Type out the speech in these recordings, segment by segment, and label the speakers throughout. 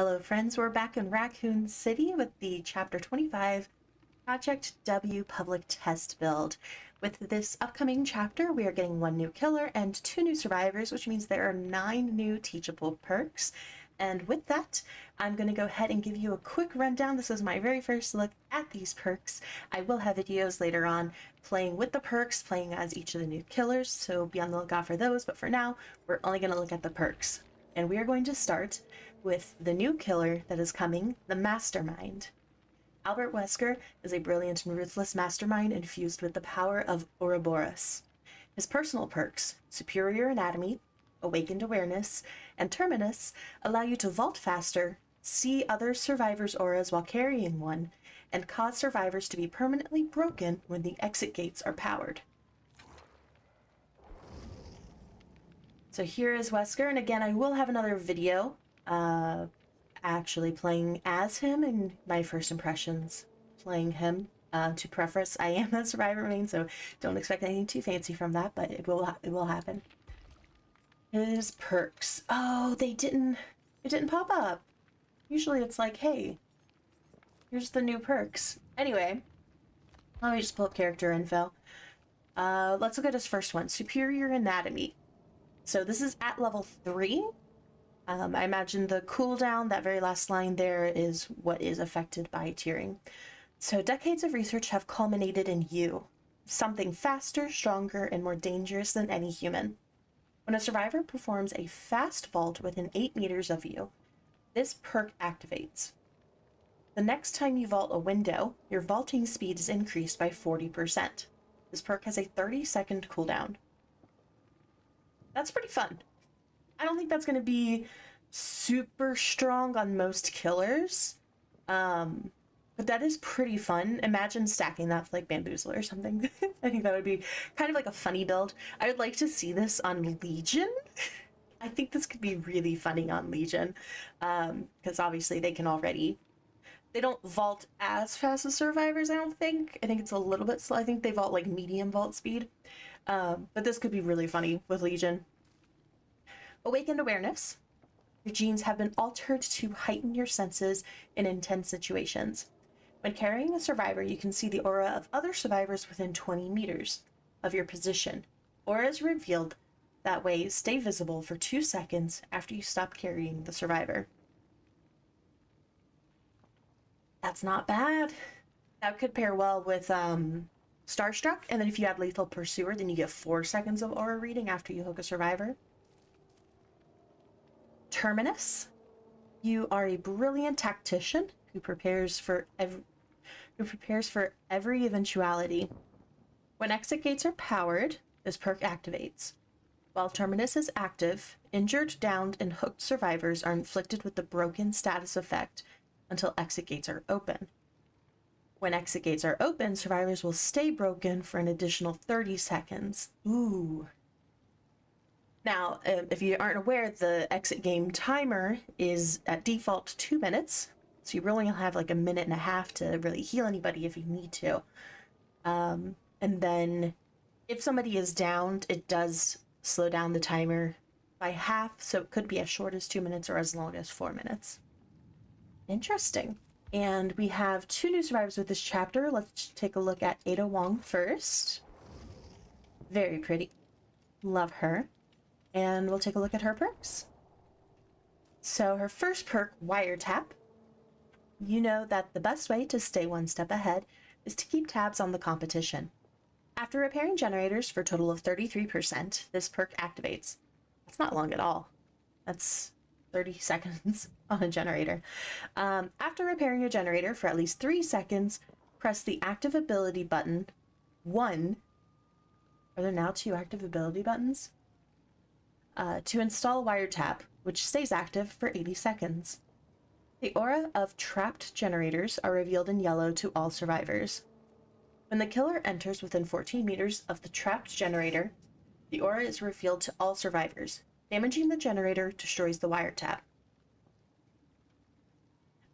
Speaker 1: Hello friends, we're back in Raccoon City with the Chapter 25 Project W public test build. With this upcoming chapter, we are getting 1 new killer and 2 new survivors, which means there are 9 new teachable perks. And with that, I'm going to go ahead and give you a quick rundown. This is my very first look at these perks. I will have videos later on playing with the perks, playing as each of the new killers, so be on the lookout for those. But for now, we're only going to look at the perks. And we are going to start with the new killer that is coming, the Mastermind. Albert Wesker is a brilliant and ruthless mastermind infused with the power of Ouroboros. His personal perks, Superior Anatomy, Awakened Awareness, and Terminus allow you to vault faster, see other survivors' auras while carrying one, and cause survivors to be permanently broken when the exit gates are powered. So here is Wesker, and again, I will have another video actually playing as him and my first impressions playing him. To preface, I am a survivor main, so don't expect anything too fancy from that, but it will happen. His perks. Oh, it didn't pop up. Usually it's like, hey, here's the new perks. Anyway, let me just pull up character info. Let's look at his first one, Superior Anatomy. So this is at level 3. I imagine the cooldown, that very last line there, is what is affected by tiering. So decades of research have culminated in you. Something faster, stronger, and more dangerous than any human. When a survivor performs a fast vault within 8 meters of you, this perk activates. The next time you vault a window, your vaulting speed is increased by 40%. This perk has a 30-second cooldown. That's pretty fun. I don't think that's going to be super strong on most killers, but that is pretty fun. Imagine stacking that with like Bamboozler or something. I think that would be kind of like a funny build. I would like to see this on Legion. I think this could be really funny on Legion, because obviously they don't vault as fast as survivors, I don't think. I think it's a little bit slow. I think they vault like medium vault speed. But this could be really funny with Legion. Awakened Awareness. Your genes have been altered to heighten your senses in intense situations. When carrying a survivor, you can see the aura of other survivors within 20 meters of your position. Aura is revealed that way. Stay visible for 2 seconds after you stop carrying the survivor. That's not bad. That could pair well with Starstruck, and then if you add Lethal Pursuer, then you get 4 seconds of aura reading after you hook a survivor. Terminus. You are a brilliant tactician who prepares for every eventuality. When exit gates are powered, this perk activates. While Terminus is active, injured, downed, and hooked survivors are inflicted with the broken status effect until exit gates are open. When exit gates are open, survivors will stay broken for an additional 30 seconds. Ooh. Now, if you aren't aware, the exit game timer is at default 2 minutes, so you really only have like a minute and a half to really heal anybody if you need to. And then if somebody is downed, it does slow down the timer by half, so it could be as short as 2 minutes or as long as 4 minutes. Interesting. And we have 2 new survivors with this chapter. Let's take a look at Ada Wong first. Very pretty. Love her. And we'll take a look at her perks. So her first perk, Wiretap. You know that the best way to stay 1 step ahead is to keep tabs on the competition. After repairing generators for a total of 33%, this perk activates. That's not long at all. That's 30 seconds on a generator. After repairing a generator for at least 3 seconds, press the active ability button 1. Are there now 2 active ability buttons? To install Wiretap, which stays active for 80 seconds. The aura of trapped generators are revealed in yellow to all survivors. When the killer enters within 14 meters of the trapped generator, the aura is revealed to all survivors. Damaging the generator destroys the Wiretap.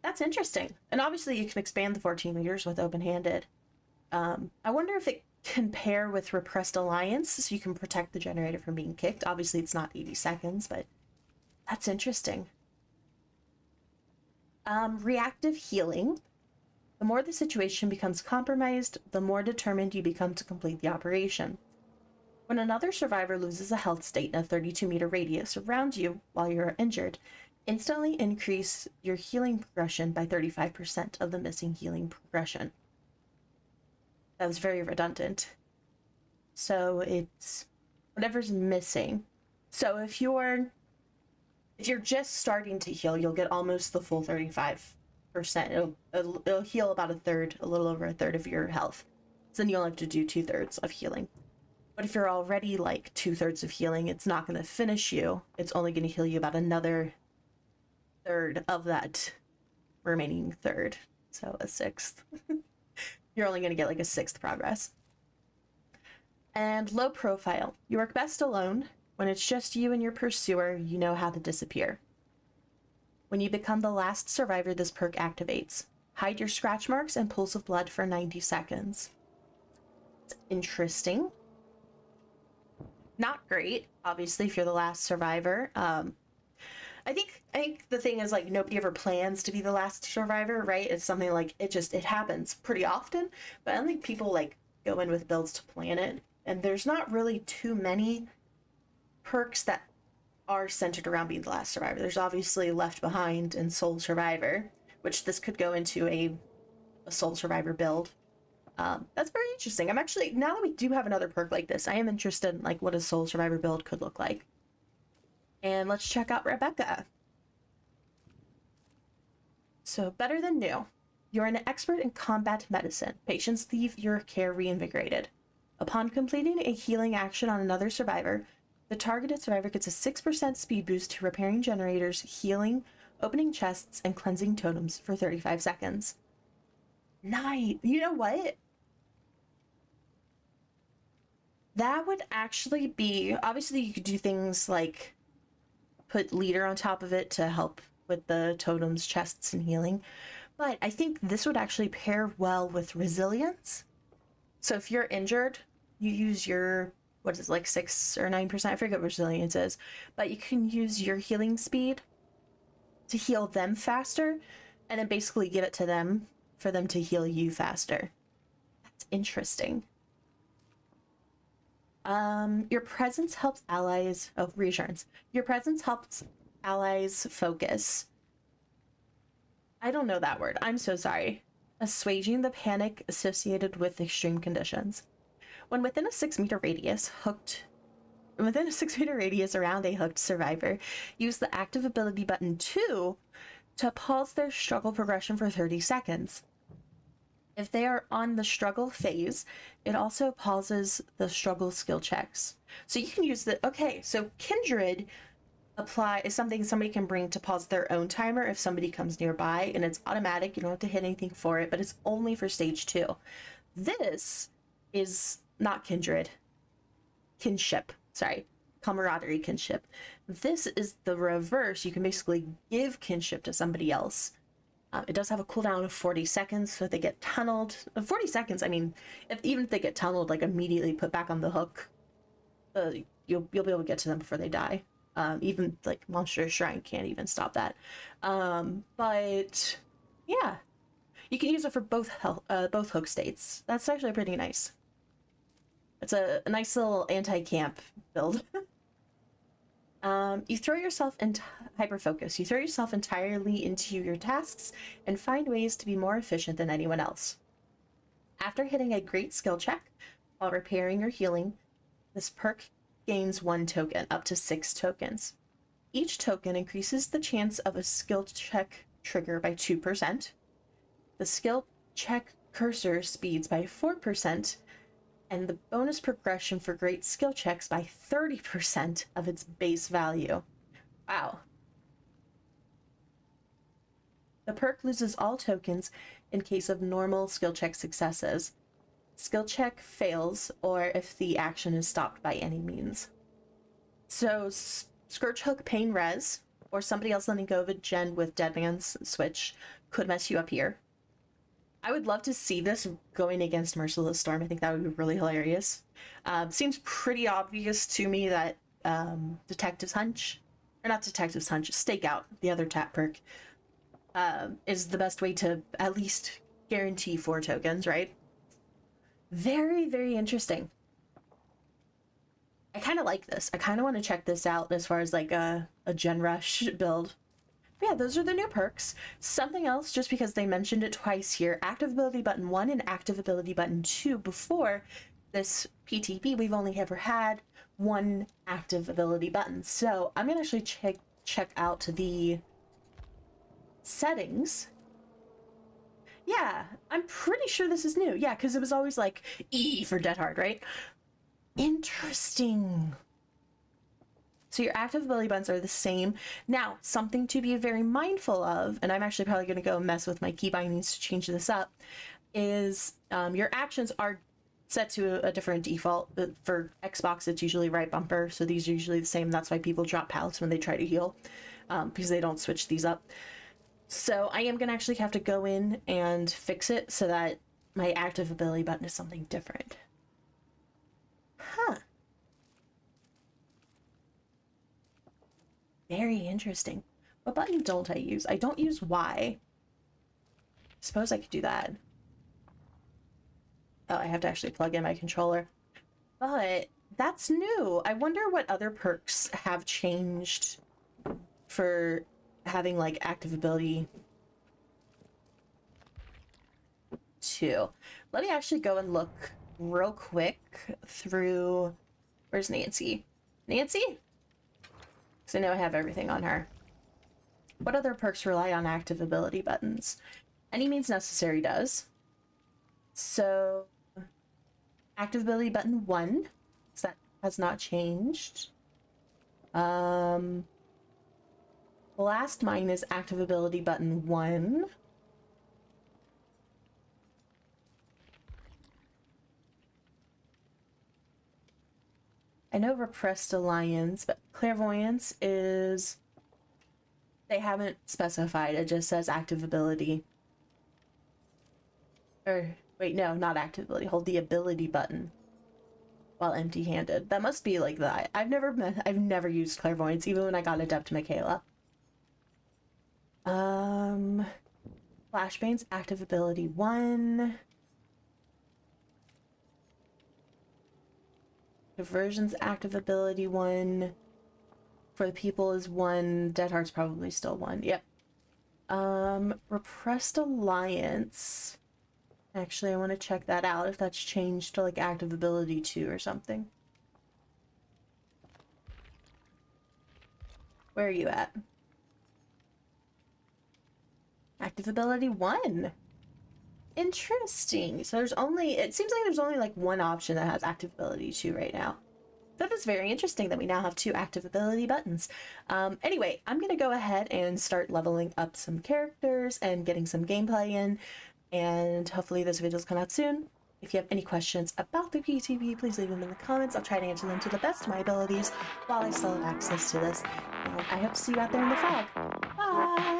Speaker 1: That's interesting. And obviously you can expand the 14 meters with open-handed. I wonder if it can pair with Repressed Alliance so you can protect the generator from being kicked. Obviously it's not 80 seconds, but that's interesting. Reactive healing. The more the situation becomes compromised, the more determined you become to complete the operation. When another survivor loses a health state in a 32-meter radius around you while you are injured, instantly increase your healing progression by 35% of the missing healing progression. That was very redundant. So it's whatever's missing. So if you're just starting to heal, you'll get almost the full 35%. It'll heal about a third, a little over a third of your health. So then you'll have to do 2/3 of healing. But if you're already like 2/3 of healing, it's not going to finish you. It's only going to heal you about another third of that remaining third. So a sixth. You're only going to get like a sixth progress. And low profile. You work best alone. When it's just you and your pursuer, you know how to disappear. When you become the last survivor, this perk activates. Hide your scratch marks and pools of blood for 90 seconds. It's interesting. Not great, obviously, if you're the last survivor. I think the thing is, like, nobody ever plans to be the last survivor, right? It's something like, it happens pretty often, but I don't think people, like, go in with builds to plan it. And there's not really too many perks that are centered around being the last survivor. There's obviously Left Behind and Sole Survivor, which this could go into a Sole Survivor build. That's very interesting. I'm actually, now that we do have another perk like this, I am interested in, like, what a Sole Survivor build could look like. And let's check out Rebecca. So, better than new. You're an expert in combat medicine. Patients leave your care reinvigorated. Upon completing a healing action on another survivor, the targeted survivor gets a 6% speed boost to repairing generators, healing, opening chests, and cleansing totems for 35 seconds. Nice. You know what? That would actually be, obviously you could do things like put leader on top of it to help with the totems, chests, and healing. But I think this would actually pair well with resilience. So if you're injured, you use your, what is it, like 6 or 9%? I forget what resilience is. But you can use your healing speed to heal them faster, and then basically give it to them for them to heal you faster. That's interesting. Your presence helps allies, reassurance. Your presence helps allies focus. I don't know that word. I'm so sorry. Assuaging the panic associated with extreme conditions. When within a 6-meter radius around a hooked survivor, use the active ability button 2 to pause their struggle progression for 30 seconds. If they are on the struggle phase, it also pauses the struggle skill checks. So you can use the, okay, so Kindred is something somebody can bring to pause their own timer if somebody comes nearby, and it's automatic. You don't have to hit anything for it, but it's only for stage 2. This is not Kindred. Kinship. Sorry. Camaraderie kinship. This is the reverse. You can basically give kinship to somebody else. It does have a cooldown of 40 seconds, so if they get tunneled, 40 seconds, I mean, even if they get tunneled, like immediately put back on the hook, you'll be able to get to them before they die. Even like Monster Shrine can't even stop that. But yeah, you can use it for both hook states. That's actually pretty nice. It's a nice little anti-camp build. You throw yourself into hyperfocus. You throw yourself entirely into your tasks and find ways to be more efficient than anyone else. After hitting a great skill check while repairing or healing, this perk gains 1 token, up to 6 tokens. Each token increases the chance of a skill check trigger by 2%. The skill check cursor speeds by 4%, and the bonus progression for great skill checks by 30% of its base value. Wow. The perk loses all tokens in case of normal skill check successes, skill check fails, or if the action is stopped by any means. So Scourge Hook Pain Res, or somebody else letting go of a gen with Deadman's Switch, could mess you up here. I would love to see this going against Merciless Storm. I think that would be really hilarious. Seems pretty obvious to me that Detective's Hunch, or not Detective's Hunch, Stakeout, the other tap perk, is the best way to at least guarantee 4 tokens, right? Very, very interesting. I kind of like this. I kind of want to check this out as far as like a gen rush build. But yeah, those are the new perks. Something else, just because they mentioned it twice here, active ability button 1 and active ability button 2. Before this PTP, we've only ever had 1 active ability button. So I'm gonna actually check out the settings. Yeah, I'm pretty sure this is new. Yeah, because it was always like E for dead hard, right? Interesting. So your active ability buttons are the same. Now, something to be very mindful of, and I'm actually probably going to go mess with my key bindings to change this up, is your actions are set to a different default. For Xbox, it's usually right bumper, so these are usually the same. That's why people drop pallets when they try to heal, because they don't switch these up. So I am going to actually have to go in and fix it so that my active ability button is something different. Huh. Very interesting. What button don't I use? I don't use Y. Suppose I could do that. Oh, I have to actually plug in my controller. But that's new. I wonder what other perks have changed for having like active ability 2. Let me actually go and look real quick through... Where's Nancy? Nancy? Because I know I have everything on her. What other perks rely on active ability buttons? Any means necessary does. So, active ability button 1. So that has not changed. Blast mine is active ability button 1. I know repressed alliance, but clairvoyance is... They haven't specified, it just says active ability. Or, wait, no, not active ability. Hold the ability button while empty-handed. That must be like that. I've never used clairvoyance, even when I got adept Michaela. Flashbane's active ability 1. Diversion's active ability 1. For the people is 1. Dead Heart's probably still 1. Yep. Repressed Alliance. Actually, I want to check that out if that's changed to like active ability 2 or something. Where are you at? Active ability 1. Interesting. So there's only, it seems like there's only like one option that has active ability 2 right now. That is very interesting that we now have 2 active ability buttons. Anyway, I'm going to go ahead and start leveling up some characters and getting some gameplay in, and hopefully this video will come out soon. If you have any questions about the PTP, please leave them in the comments. I'll try to answer them to the best of my abilities while I still have access to this. And I hope to see you out there in the fog. Bye!